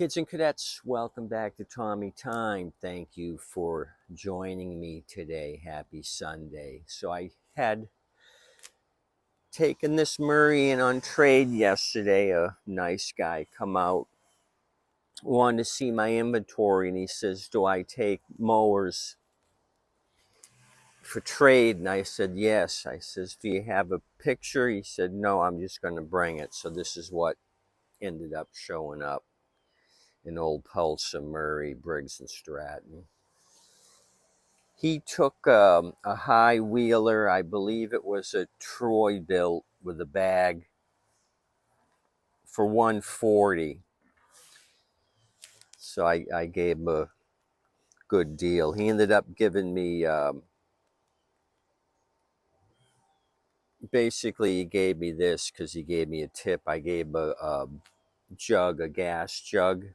Kids and cadets, welcome back to Tommy Time. Thank you for joining me today. Happy Sunday. So I had taken this Murray in on trade yesterday. A nice guy come out, wanted to see my inventory, and he says, do I take mowers for trade? And I said, yes. I says, do you have a picture? He said, no, I'm just going to bring it. So this is what ended up showing up. An old Pulsar Murray, Briggs and Stratton. He took a high wheeler, I believe it was a Troy built with a bag for 140. So I gave him a good deal. He ended up giving me, basically he gave me this because he gave me a tip. I gave him a jug, a gas jug.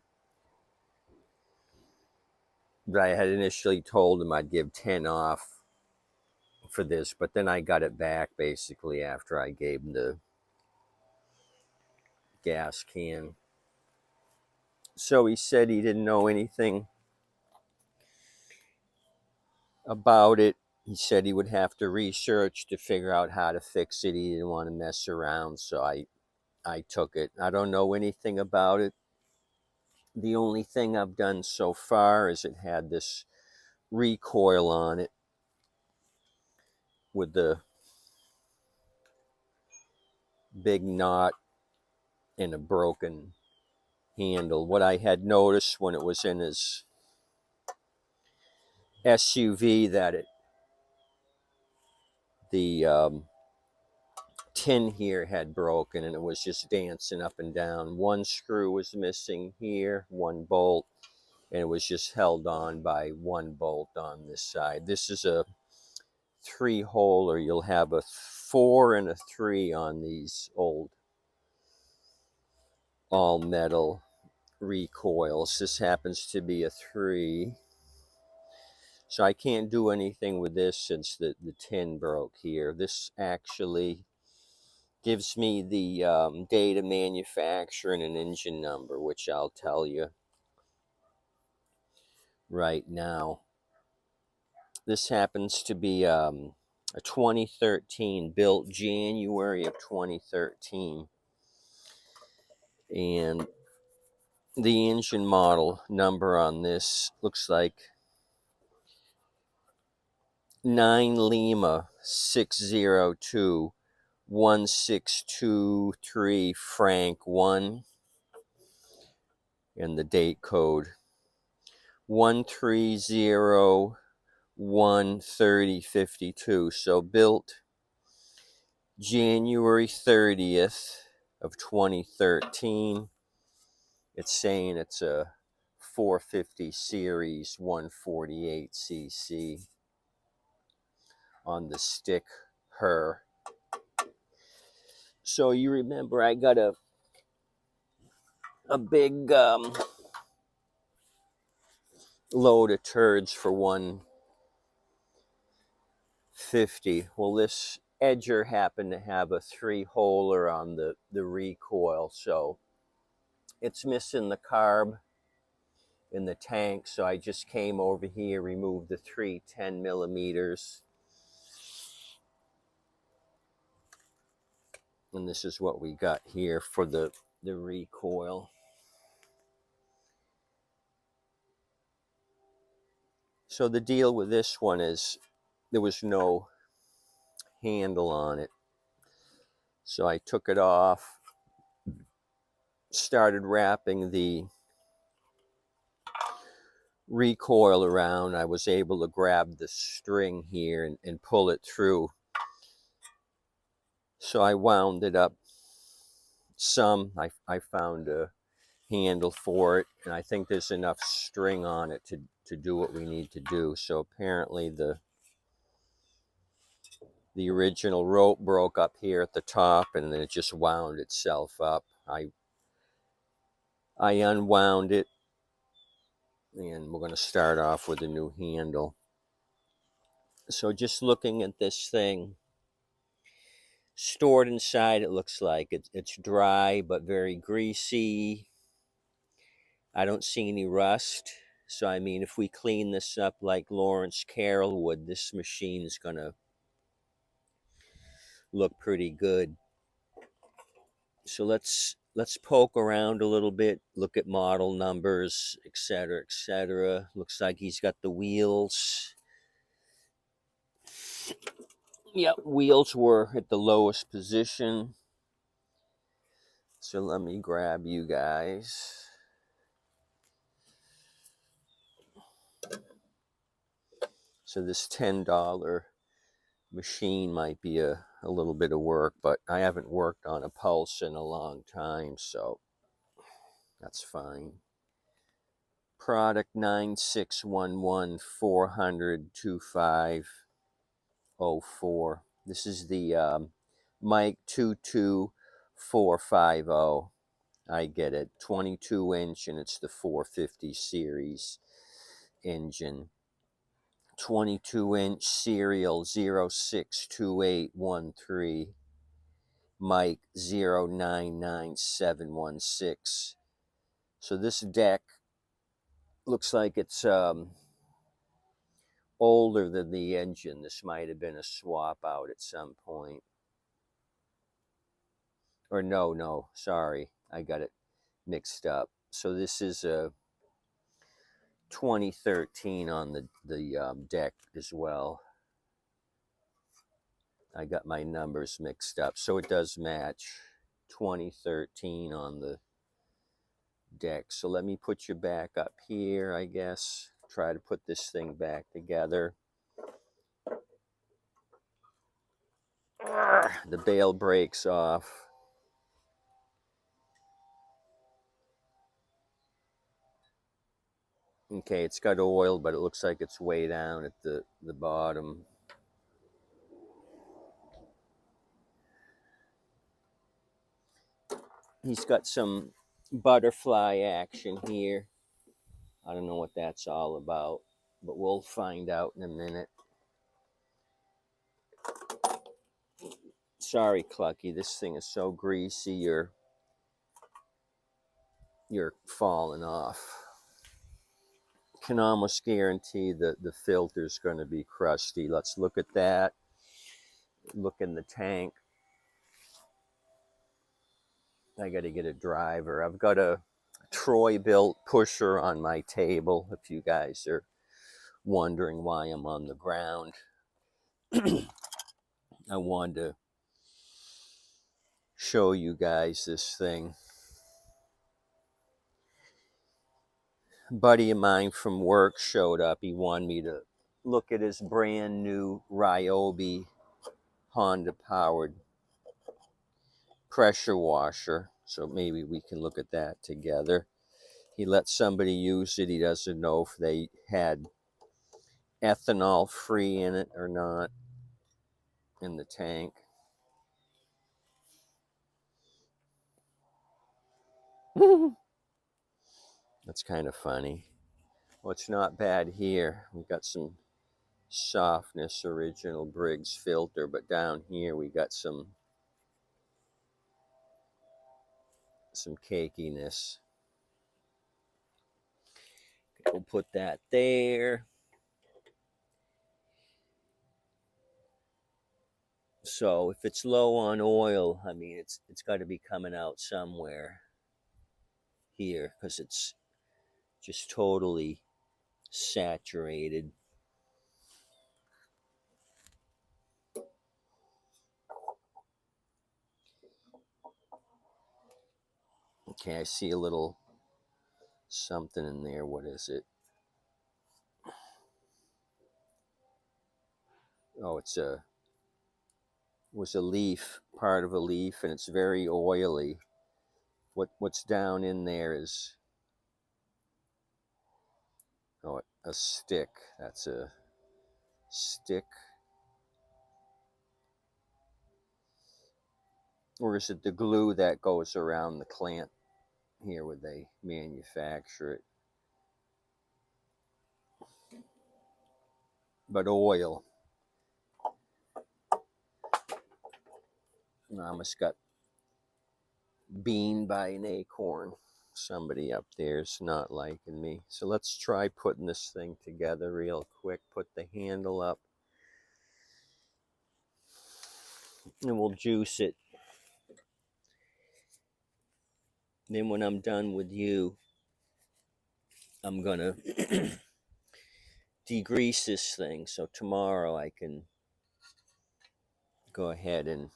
But I had initially told him I'd give 10 off for this, but then I got it back basically after I gave him the gas can. So he said he didn't know anything about it. He said he would have to research to figure out how to fix it. He didn't want to mess around, so I took it. I don't know anything about it. The only thing I've done so far is it had this recoil on it with the big knot and a broken handle. What I had noticed when it was in his SUV that the tin here had broken and it was just dancing up and down. One screw was missing here, one bolt, and it was just held on by one bolt on this side. This is a 3-holer. You'll have a 4 and a 3 on these old all metal recoils. This happens to be a 3. So I can't do anything with this since the tin broke here. This actually gives me the date of manufacture and an engine number, which I'll tell you right now. This happens to be a 2013, built January of 2013. And the engine model number on this looks like 9 Lima 602 1623 Frank 1, and the date code 130/1/30/52. So built January 30th of 2013. It's saying it's a 450 series 148cc on the stick her. So you remember I got a big load of turds for 150. Well, this edger happened to have a 3-holer on the recoil, so it's missing the carb in the tank. So I just came over here, removed the 3 10 millimeters, and this is what we got here for the recoil. So the deal with this one is there was no handle on it. So I took it off, started wrapping the recoil around. I was able to grab the string here and pull it through. So I wound it up some. I found a handle for it, and I think there's enough string on it to do what we need to do. So apparently the original rope broke up here at the top, and then it just wound itself up. I unwound it, and we're going to start off with a new handle. So just looking at this thing stored inside, it looks like it's dry but very greasy. I don't see any rust. So, I mean, if we clean this up like Lawrence Carroll would, this machine's going to look pretty good. So let's poke around a little bit, look at model numbers, etc., etc. Looks like he's got the wheels. Yep, wheels were at the lowest position. So let me grab you guys. So this $10 machine might be a little bit of work, but I haven't worked on a pulse in a long time, so that's fine. Product 9611-400-2504. This is the Mike 22450. I get it. 22-inch, and it's the 450 series engine. 22-inch serial 062813. Mike 099716. So this deck looks like it's older than the engine. This might have been a swap out at some point. Or no, sorry, I got it mixed up. So this is a 2013 on the deck as well. I got my numbers mixed up, so it does match. 2013 on the deck. So let me put you back up here, I guess. Try to put this thing back together. The bail breaks off. Okay, it's got oil, but it looks like it's way down at the bottom. He's got some butterfly action here. I don't know what that's all about, but we'll find out in a minute. Sorry, Clucky, this thing is so greasy, you're falling off. Can almost guarantee that the filter's going to be crusty. Let's look at that. Look in the tank. I got to get a driver. I've got a Troy-built pusher on my table, if you guys are wondering why I'm on the ground. I wanted to show you guys this thing. A buddy of mine from work showed up. He wanted me to look at his brand new Ryobi Honda powered pressure washer. So maybe we can look at that together. He let somebody use it. He doesn't know if they had ethanol free in it or not in the tank. That's kind of funny. Well, it's not bad here. We've got some softness, original Briggs filter, but down here we got some cakiness. We'll put that there. So if it's low on oil, I mean, it's got to be coming out somewhere here, because it's just totally saturated. Okay, I see a little something in there. What is it? Oh, was a leaf, part of a leaf, and it's very oily. What's down in there is, oh, a stick. That's a stick. Or is it the glue that goes around the clamp here where they manufacture it? But oil. I almost got beaned by an acorn. Somebody up there's not liking me. So let's try putting this thing together real quick. Put the handle up. And we'll juice it. Then when I'm done with you, I'm going to degrease this thing. So tomorrow I can go ahead and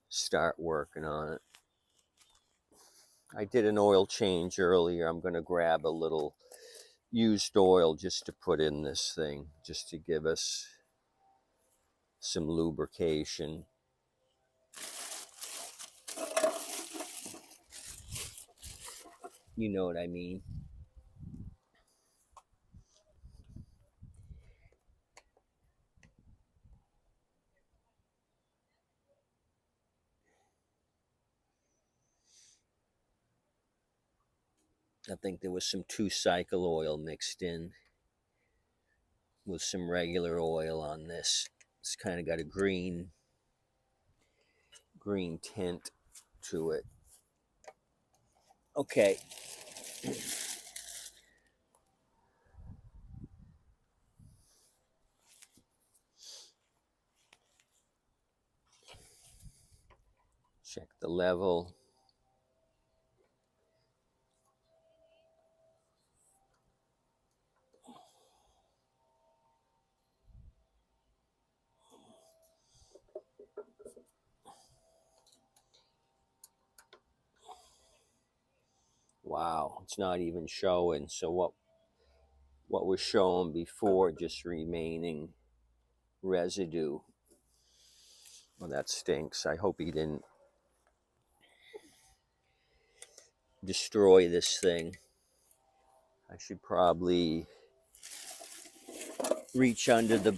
start working on it. I did an oil change earlier. I'm going to grab a little used oil just to put in this thing, just to give us some lubrication. You know what I mean. I think there was some 2-cycle oil mixed in with some regular oil on this. It's kind of got a green tint to it. Okay. Check the level. Wow, it's not even showing. So what was shown before, just remaining residue. Well, that stinks. I hope he didn't destroy this thing. I should probably reach under the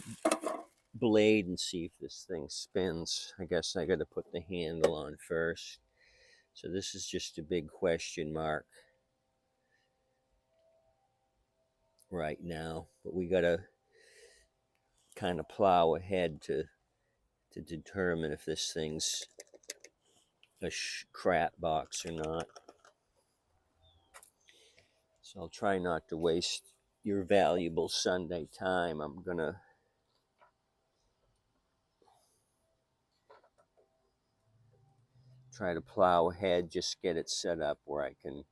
blade and see if this thing spins. I guess I got to put the handle on first. So this is just a big question mark right now, but we got to kind of plow ahead to determine if this thing's a crap box or not. So I'll try not to waste your valuable Sunday time. I'm gonna try to plow ahead, just get it set up where I can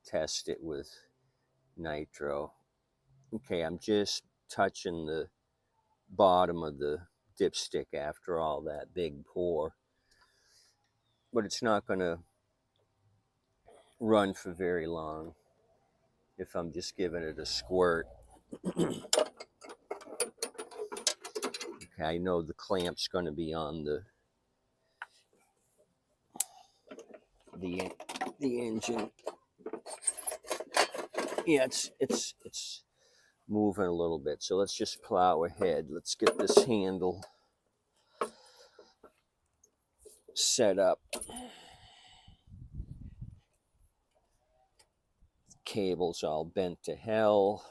test it with nitro. Okay, I'm just touching the bottom of the dipstick after all that big pour, but it's not gonna run for very long if I'm just giving it a squirt. Okay, I know the clamp's going to be on the engine. Yeah, it's moving a little bit. So let's just plow ahead. Let's get this handle set up. Cable's all bent to hell.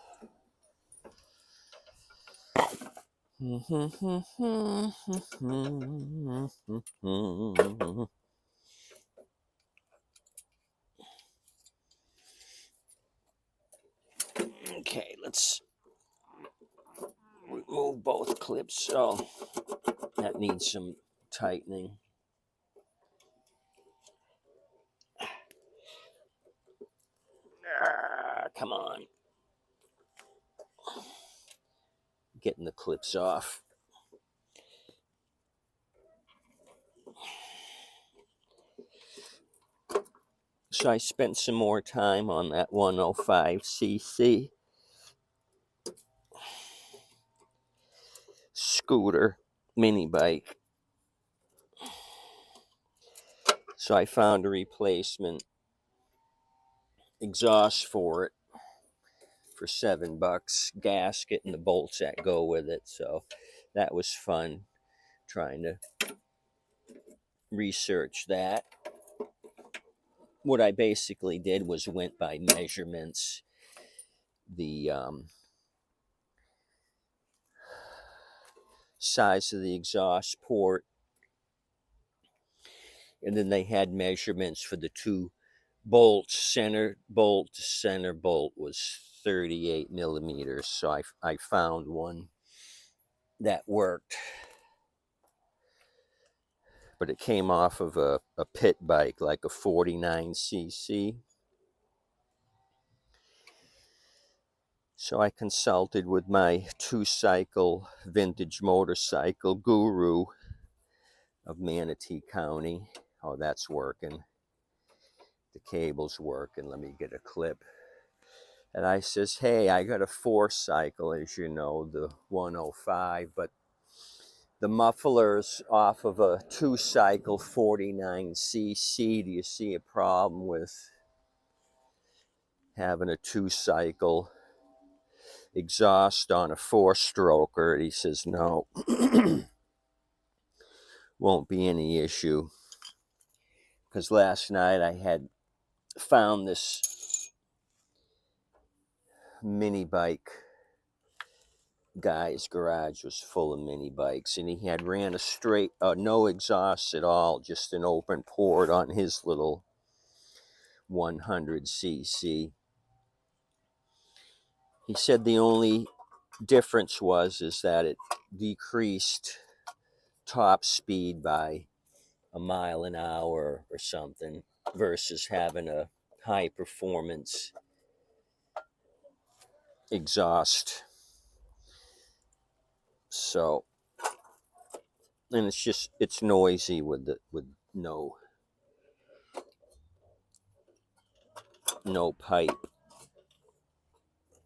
Okay, let's remove both clips. Oh, that needs some tightening. Come on. Getting the clips off. So I spent some more time on that 105cc scooter mini bike. So I found a replacement exhaust for it for $7, gasket and the bolts that go with it. So that was fun trying to research that. What I basically did was went by measurements. The size of the exhaust port, and then they had measurements for the two center bolt to center bolt was 38 millimeters. So I found one that worked, but it came off of a pit bike, like a 49cc. So I consulted with my 2-cycle vintage motorcycle guru of Manatee County. Oh, that's working. The cable's working. Let me get a clip. And I says, hey, I got a 4-cycle, as you know, the 105, but the muffler's off of a 2-cycle 49cc. Do you see a problem with having a 2-cycle exhaust on a 4-stroker? He says, no, won't be any issue. Because last night I had found this mini bike. Guy's garage was full of mini bikes, and he had ran a straight, no exhaust at all, just an open port on his little 100cc. He said the only difference is that it decreased top speed by a mile an hour or something versus having a high performance exhaust. So, and it's noisy with no pipe.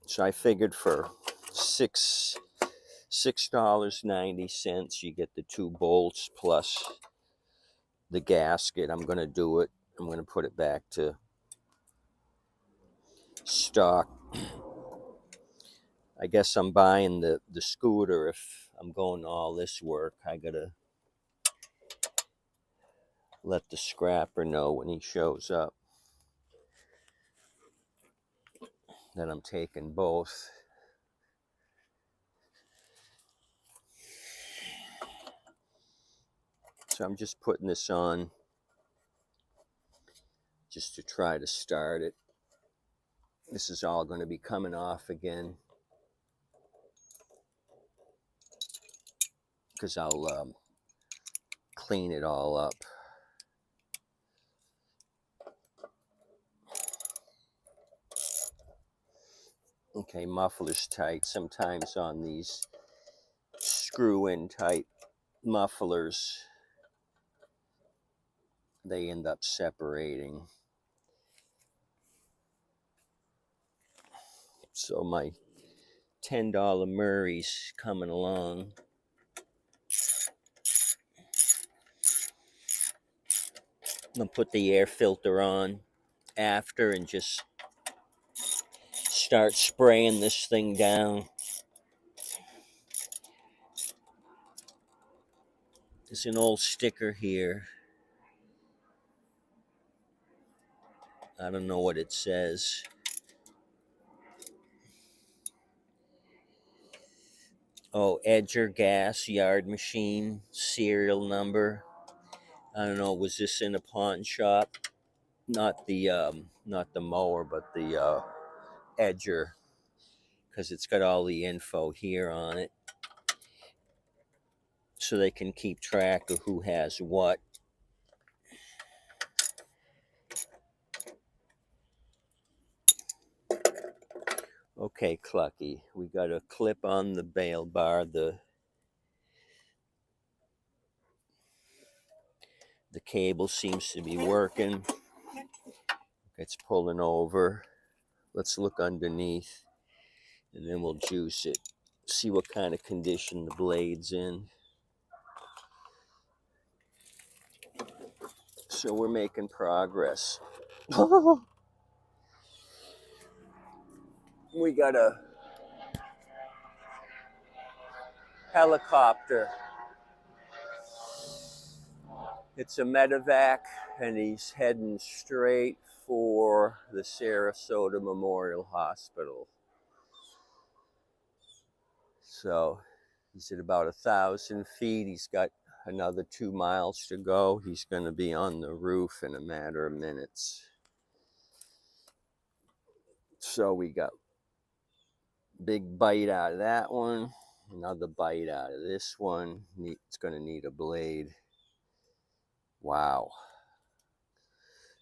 So I figured for $6.90 you get the 2 bolts plus the gasket. I'm going to do it. I'm going to put it back to stock. I guess I'm buying the scooter. If I'm going to all this work, I got to let the scrapper know when he shows up that I'm taking both. So I'm just putting this on just to try to start it. This is all going to be coming off again because I'll clean it all up. Okay, muffler's tight. Sometimes on these screw-in type mufflers, they end up separating. So my $10 Murray's coming along. I'm gonna put the air filter on after and just start spraying this thing down. There's an old sticker here. I don't know what it says. Oh, Edger Gas Yard Machine serial number. I don't know. Was this in a pawn shop? Not the Mower, but the Edger, because it's got all the info here on it, so they can keep track of who has what. Okay, Clucky, we got a clip on the bail bar. The cable seems to be working. It's pulling over. Let's look underneath, and then we'll juice it. See what kind of condition the blade's in. So we're making progress. We got a helicopter. It's a medevac, and he's heading straight for the Sarasota Memorial Hospital. So he's at about 1,000 feet. He's got another 2 miles to go. He's going to be on the roof in a matter of minutes. So we got big bite out of that one, another bite out of this one. It's going to need a blade. Wow.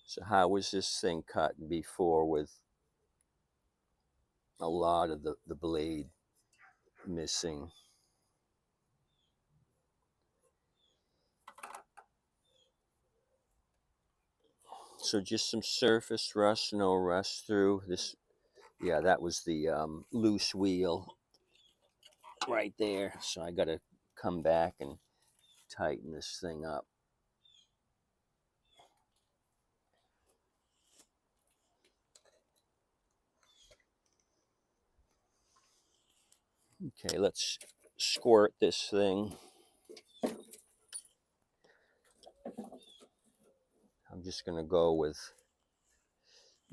So how was this thing cut before with a lot of the blade missing? So just some surface rust, no rust through this. Yeah, that was the loose wheel right there. So I got to come back and tighten this thing up. Okay, let's squirt this thing. I'm just going to go with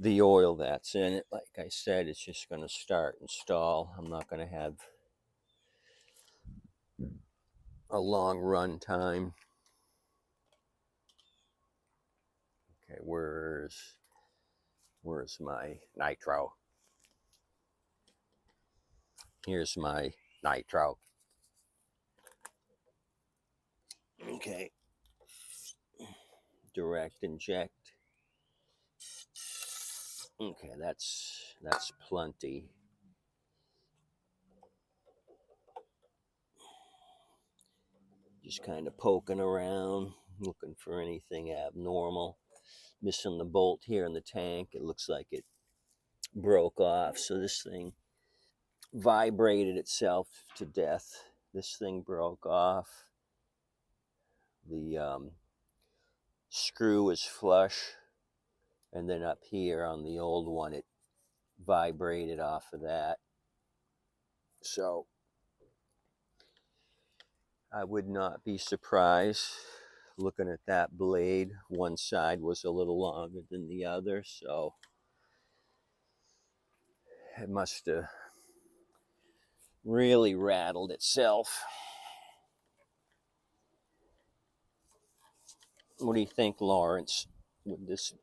the oil that's in it. Like I said, it's just going to start and stall. I'm not going to have a long run time. Okay, where's my nitro? Here's my nitro. Okay, direct inject. Okay, that's plenty. Just kind of poking around, looking for anything abnormal. Missing the bolt here in the tank. It looks like it broke off. So this thing vibrated itself to death. This thing broke off. The screw is flush. And then up here on the old one, it vibrated off of that. So I would not be surprised looking at that blade. One side was a little longer than the other, so it must have really rattled itself. What do you think, Lawrence? With this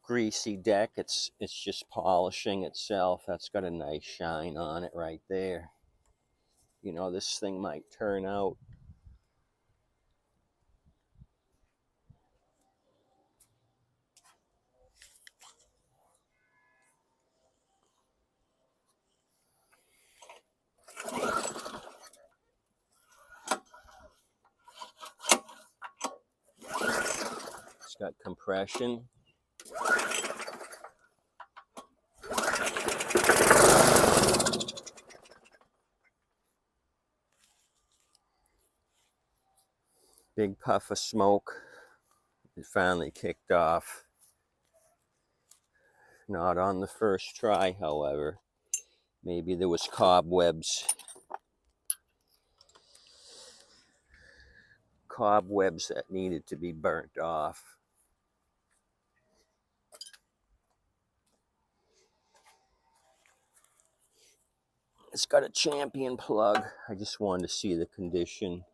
greasy deck, it's just polishing itself. That's got a nice shine on it right there. You know, this thing might turn out. It's got compression. Big puff of smoke. It finally kicked off. Not on the first try, however. Maybe there was cobwebs that needed to be burnt off. It's got a champion plug. I just wanted to see the condition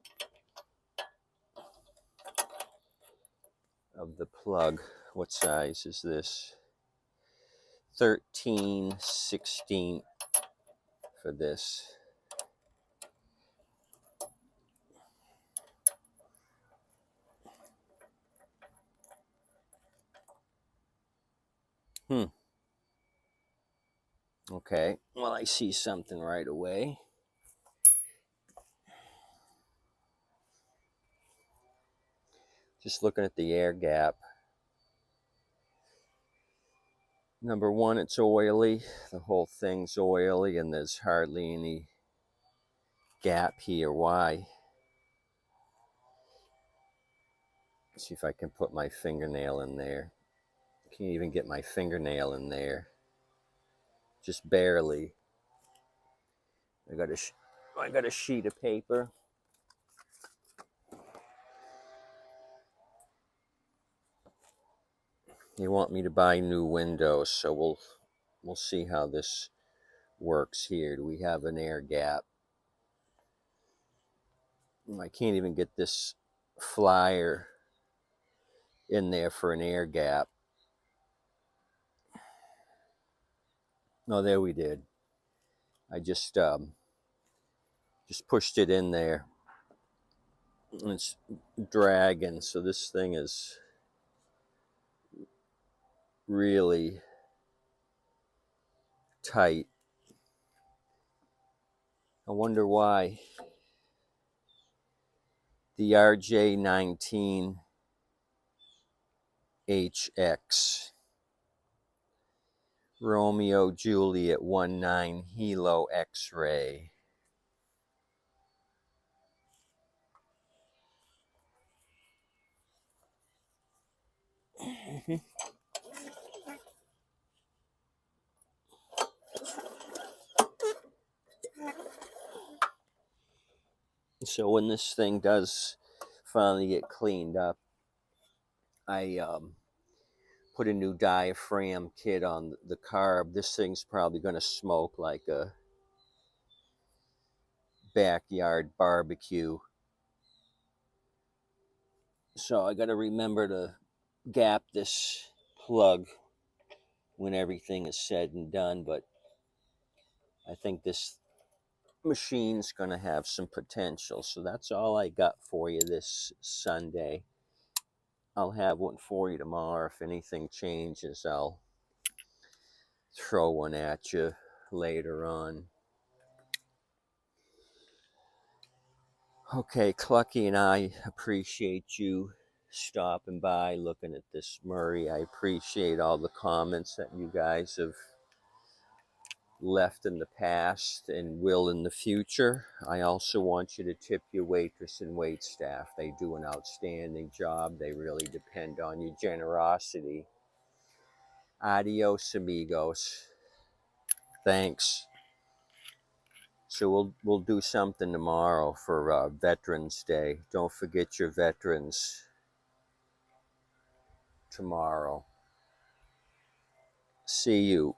of the plug. What size is this? 13/16 for this. Okay, well, I see something right away. Just looking at the air gap. Number one, it's oily. The whole thing's oily, and there's hardly any gap here. Why? Let's see if I can put my fingernail in there. Can't even get my fingernail in there. Just barely. I got a sheet of paper. You want me to buy new windows, so we'll see how this works here. Do we have an air gap? I can't even get this flyer in there for an air gap. Oh, there we did. I just pushed it in there. It's dragging, so this thing is really tight. I wonder why. The RJ19HX Romeo Juliet 19 Hilo X-ray. So when this thing does finally get cleaned up, I put a new diaphragm kit on the carb. This thing's probably going to smoke like a backyard barbecue. So I got to remember to gap this plug when everything is said and done. But I think this machine's going to have some potential. So that's all I got for you this Sunday. I'll have one for you tomorrow. If anything changes, I'll throw one at you later on. Okay, Clucky and I appreciate you stopping by, looking at this Murray. I appreciate all the comments that you guys have left in the past and will in the future. I also want you to tip your waitress and wait staff. They do an outstanding job. They really depend on your generosity. Adios, amigos. Thanks. So we'll do something tomorrow for Veterans Day. Don't forget your veterans tomorrow. See you.